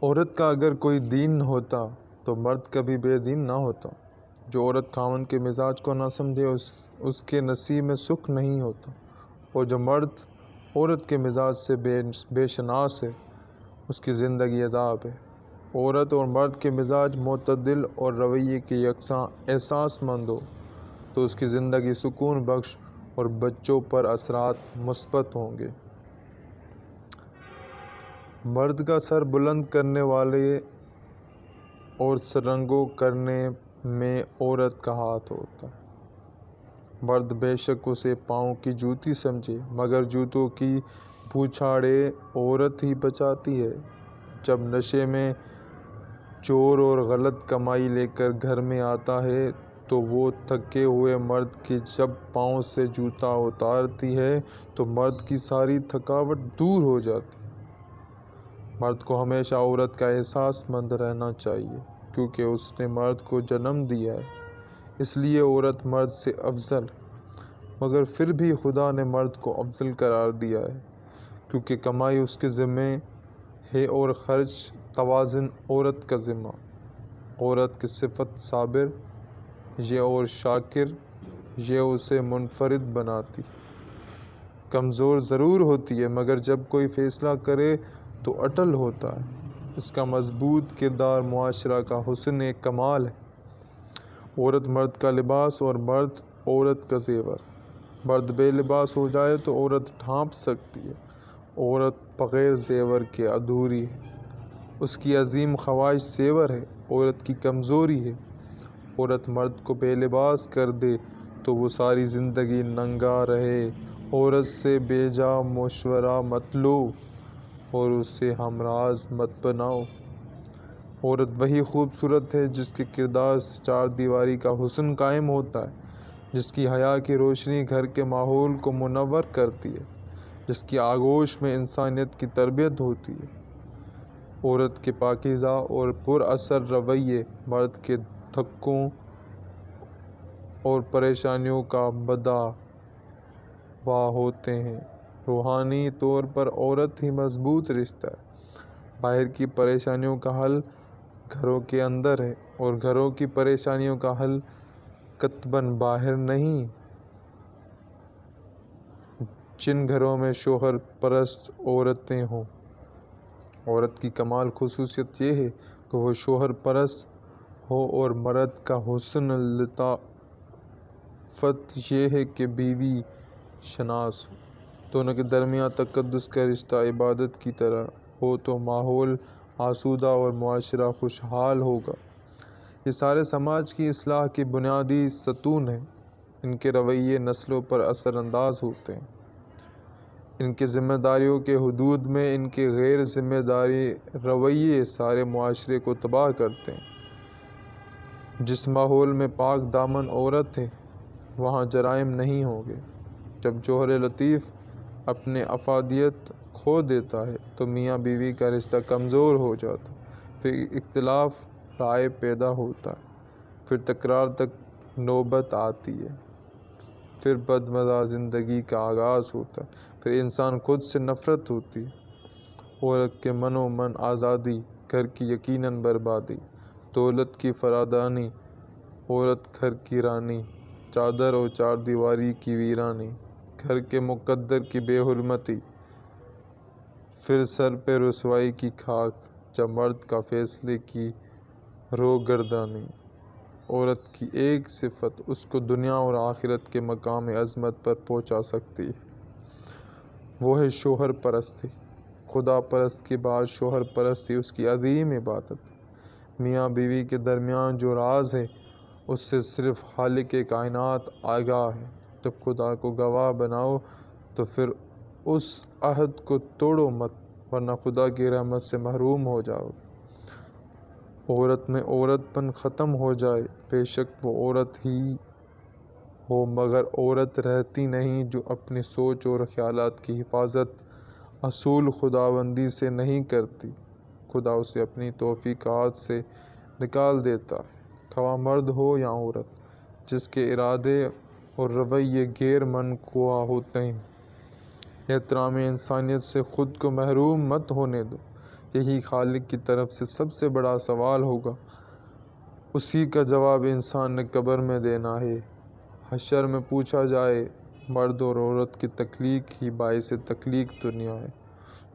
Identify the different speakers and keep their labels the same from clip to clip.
Speaker 1: عورت کا اگر کوئی دین ہوتا تو مرد کبھی بے دین نہ ہوتا۔ جو عورت خاوند کے مزاج کو نہ سمجھے اس کے نصیب میں سکھ نہیں ہوتا، اور جو مرد عورت کے مزاج سے بے شناس ہے اس کی زندگی عذاب ہے۔ عورت اور مرد کے مزاج معتدل اور رویے کے یکساں احساس مند ہو تو اس کی زندگی سکون بخش اور بچوں پر اثرات مثبت ہوں گے۔ مرد کا سر بلند کرنے والے اور سرنگوں کرنے میں عورت کا ہاتھ ہوتا ہے۔ مرد بے شک اسے پاؤں کی جوتی سمجھے، مگر جوتوں کی بوچھاڑیں عورت ہی بچاتی ہے۔ جب نشے میں چور اور غلط کمائی لے کر گھر میں آتا ہے تو وہ تھکے ہوئے مرد کے جب پاؤں سے جوتا اتارتی ہے تو مرد کی ساری تھکاوٹ دور ہو جاتی ہے۔ مرد کو ہمیشہ عورت کا احساس مند رہنا چاہیے، کیونکہ اس نے مرد کو جنم دیا ہے، اس لیے عورت مرد سے افضل ہے۔ مگر پھر بھی خدا نے مرد کو افضل قرار دیا ہے، کیونکہ کمائی اس کے ذمہ ہے اور خرچ توازن عورت کا ذمہ۔ عورت کی صفت صابر یہ اور شاکر یہ اسے منفرد بناتی ہے۔ کمزور ضرور ہوتی ہے، مگر جب کوئی فیصلہ کرے تو اٹل ہوتا ہے۔ اس کا مضبوط کردار معاشرہ کا حسن کمال ہے۔ عورت مرد کا لباس اور مرد عورت کا زیور۔ مرد بے لباس ہو جائے تو عورت ڈھانپ سکتی ہے۔ عورت بغیر زیور کے ادھوری ہے۔ اس کی عظیم خواہش زیور ہے، عورت کی کمزوری ہے۔ عورت مرد کو بے لباس کر دے تو وہ ساری زندگی ننگا رہے۔ عورت سے بے جا مشورہ مت لو اور اسے ہمراز مت بناؤ۔ عورت وہی خوبصورت ہے جس کے کردار سے چار دیواری کا حسن قائم ہوتا ہے، جس کی حیا کی روشنی گھر کے ماحول کو منور کرتی ہے، جس کی آغوش میں انسانیت کی تربیت ہوتی ہے۔ عورت کے پاکیزہ اور پر اثر رویے مرد کے دھکوں اور پریشانیوں کا بدعا ہوتے ہیں۔ روحانی طور پر عورت ہی مضبوط رشتہ ہے۔ باہر کی پریشانیوں کا حل گھروں کے اندر ہے، اور گھروں کی پریشانیوں کا حل قطباً باہر نہیں۔ جن گھروں میں شوہر پرست عورتیں ہوں، عورت کی کمال خصوصیت یہ ہے کہ وہ شوہر پرست ہو، اور مرد کا حسن لطافت یہ ہے کہ بیوی شناس ہو۔ دونوں کے درمیان تقدس کا رشتہ عبادت کی طرح ہو تو ماحول آسودہ اور معاشرہ خوشحال ہوگا۔ یہ سارے سماج کی اصلاح کے بنیادی ستون ہیں۔ ان کے رویے نسلوں پر اثر انداز ہوتے ہیں۔ ان کی ذمہ داریوں کے حدود میں ان کے غیر ذمہ داری رویے سارے معاشرے کو تباہ کرتے ہیں۔ جس ماحول میں پاک دامن عورت ہے وہاں جرائم نہیں ہوں گے۔ جب جوہر لطیف اپنے افادیت کھو دیتا ہے تو میاں بیوی کا رشتہ کمزور ہو جاتا ہے، پھر اختلاف رائے پیدا ہوتا ہے، پھر تکرار تک نوبت آتی ہے، پھر بدمزہ زندگی کا آغاز ہوتا ہے، پھر انسان خود سے نفرت ہوتی ہے۔ عورت کے من و من آزادی، گھر کی یقیناً بربادی، دولت کی فرادانی، عورت گھر کی رانی، چادر اور چار دیواری کی ویرانی، گھر کے مقدر کی بے حرمتی، پھر سر پہ رسوائی کی خاک جب مرد کا فیصلے کی روگردانی۔ عورت کی ایک صفت اس کو دنیا اور آخرت کے مقام عظمت پر پہنچا سکتی ہے، وہ ہے شوہر پرستی۔ خدا پرست کے بعد شوہر پرستی اس کی عظیم عبادت ہے۔ میاں بیوی کے درمیان جو راز ہے اس سے صرف خالق کائنات آگاہ ہے۔ جب خدا کو گواہ بناؤ تو پھر اس عہد کو توڑو مت، ورنہ خدا کی رحمت سے محروم ہو جاؤ گے۔ عورت میں عورت پن ختم ہو جائے، بے شک وہ عورت ہی ہو، مگر عورت رہتی نہیں جو اپنی سوچ اور خیالات کی حفاظت اصول خداوندی سے نہیں کرتی۔ خدا اسے اپنی توفیقات سے نکال دیتا ہے، خواہ مرد ہو یا عورت، جس کے ارادے اور رویے غیر منقوع ہوتے ہیں۔ احترام انسانیت سے خود کو محروم مت ہونے دو۔ یہی خالق کی طرف سے سب سے بڑا سوال ہوگا۔ اسی کا جواب انسان نے قبر میں دینا ہے۔ حشر میں پوچھا جائے، مرد اور عورت کی تخلیق ہی باعث تخلیق دنیا ہے۔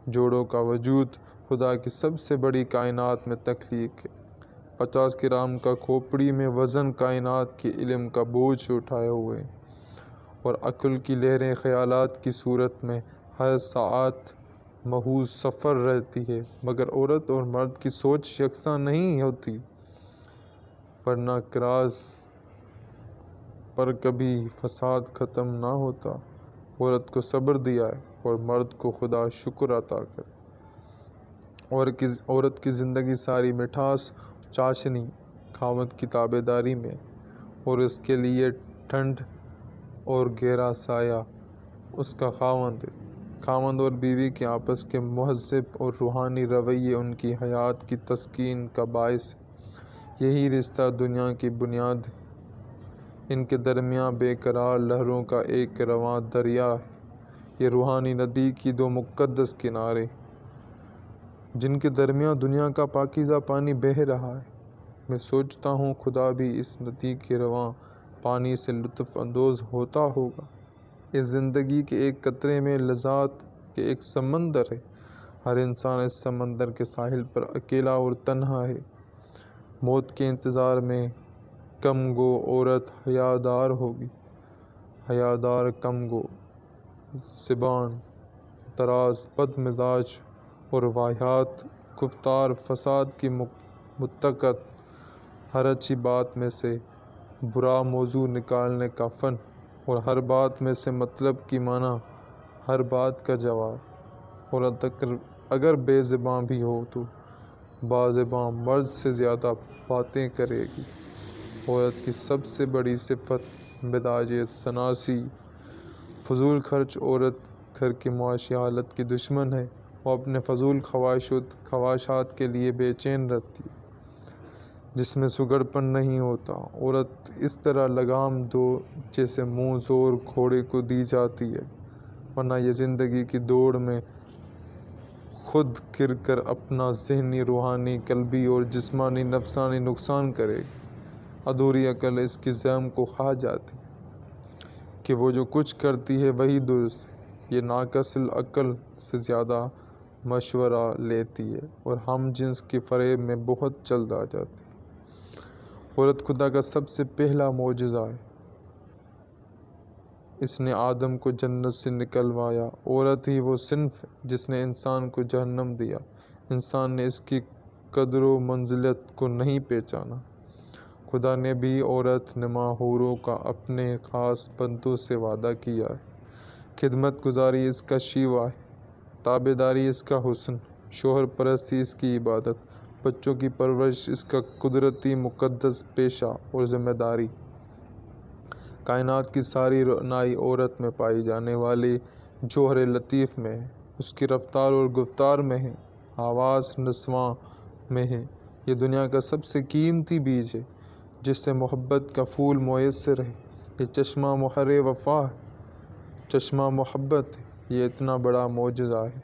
Speaker 1: جوڑوں کا وجود خدا کی سب سے بڑی کائنات میں تخلیق ہے۔ 50 گرام کا کھوپڑی میں وزن کائنات کے علم کا بوجھ اٹھائے ہوئے، اور عقل کی لہریں خیالات کی صورت میں ہر ساعت محض سفر رہتی ہے، مگر عورت اور مرد کی سوچ یکساں نہیں ہوتی، ورنہ کراس پر کبھی فساد ختم نہ ہوتا۔ عورت کو صبر دیا ہے اور مرد کو خدا شکر عطا کرے۔ عورت کی زندگی ساری مٹھاس چاشنی خاوند کی تابع داری میں، اور اس کے لیے ٹھنڈ اور گہرا سایہ اس کا خاوند ہے۔ خاوند اور بیوی کے آپس کے مہذب اور روحانی رویے ان کی حیات کی تسکین کا باعث ہے۔ یہی رشتہ دنیا کی بنیاد ہے۔ ان کے درمیان بے قرار لہروں کا ایک رواں دریا ہے۔ یہ روحانی ندی کی دو مقدس کنارے، جن کے درمیان دنیا کا پاکیزہ پانی بہہ رہا ہے۔ میں سوچتا ہوں خدا بھی اس ندی کے رواں پانی سے لطف اندوز ہوتا ہوگا۔ اس زندگی کے ایک قطرے میں لذات کے ایک سمندر ہے۔ ہر انسان اس سمندر کے ساحل پر اکیلا اور تنہا ہے۔ موت کے انتظار میں کم گو عورت حیادار ہوگی، حیادار کم گو زبان دراز، بد مزاج اور واہیات گفتار، فساد کی متقد، ہر اچھی بات میں سے برا موضوع نکالنے کا فن، اور ہر بات میں سے مطلب کی معنی، ہر بات کا جواب۔ عورت اگر بے زباں بھی ہو تو بازباں مرد سے زیادہ باتیں کرے گی۔ عورت کی سب سے بڑی صفت مزاج شناسی، فضول خرچ۔ عورت گھر کی معاشی حالت کی دشمن ہے، وہ اپنے فضول خواہشات کے لیے بے چین رہتی ہے، جس میں سگڑپن نہیں ہوتا۔ عورت اس طرح لگام دو جیسے منہ زور گھوڑے کو دی جاتی ہے، ورنہ یہ زندگی کی دوڑ میں خود گر کر اپنا ذہنی، روحانی، قلبی اور جسمانی نفسانی نقصان کرے گی۔ ادھوری عقل اس کی زعم کو کھا جاتی ہے کہ وہ جو کچھ کرتی ہے وہی درست ہے۔ یہ ناقص عقل سے زیادہ مشورہ لیتی ہے اور ہم جنس کے فریب میں بہت جلد آ جاتی ہے۔ عورت خدا کا سب سے پہلا معجزہ ہے۔ اس نے آدم کو جنت سے نکلوایا۔ عورت ہی وہ صنف ہے جس نے انسان کو جہنم دیا۔ انسان نے اس کی قدر و منزلت کو نہیں پہچانا۔ خدا نے بھی عورت نما حوروں کا اپنے خاص بندوں سے وعدہ کیا ہے۔ خدمت گزاری اس کا شیوا ہے، تابع داری اس کا حسن، شوہر پرستی اس کی عبادت، بچوں کی پرورش اس کا قدرتی مقدس پیشہ اور ذمہ داری۔ کائنات کی ساری رعنائی عورت میں پائی جانے والے جوہر لطیف میں ہے، اس کی رفتار اور گفتار میں ہے، آواز نسواں میں ہے۔ یہ دنیا کا سب سے قیمتی بیج ہے جس سے محبت کا پھول میسر ہے۔ یہ چشمہ مہر وفا ہے، چشمہ محبت ہے۔ یہ اتنا بڑا معجزہ ہے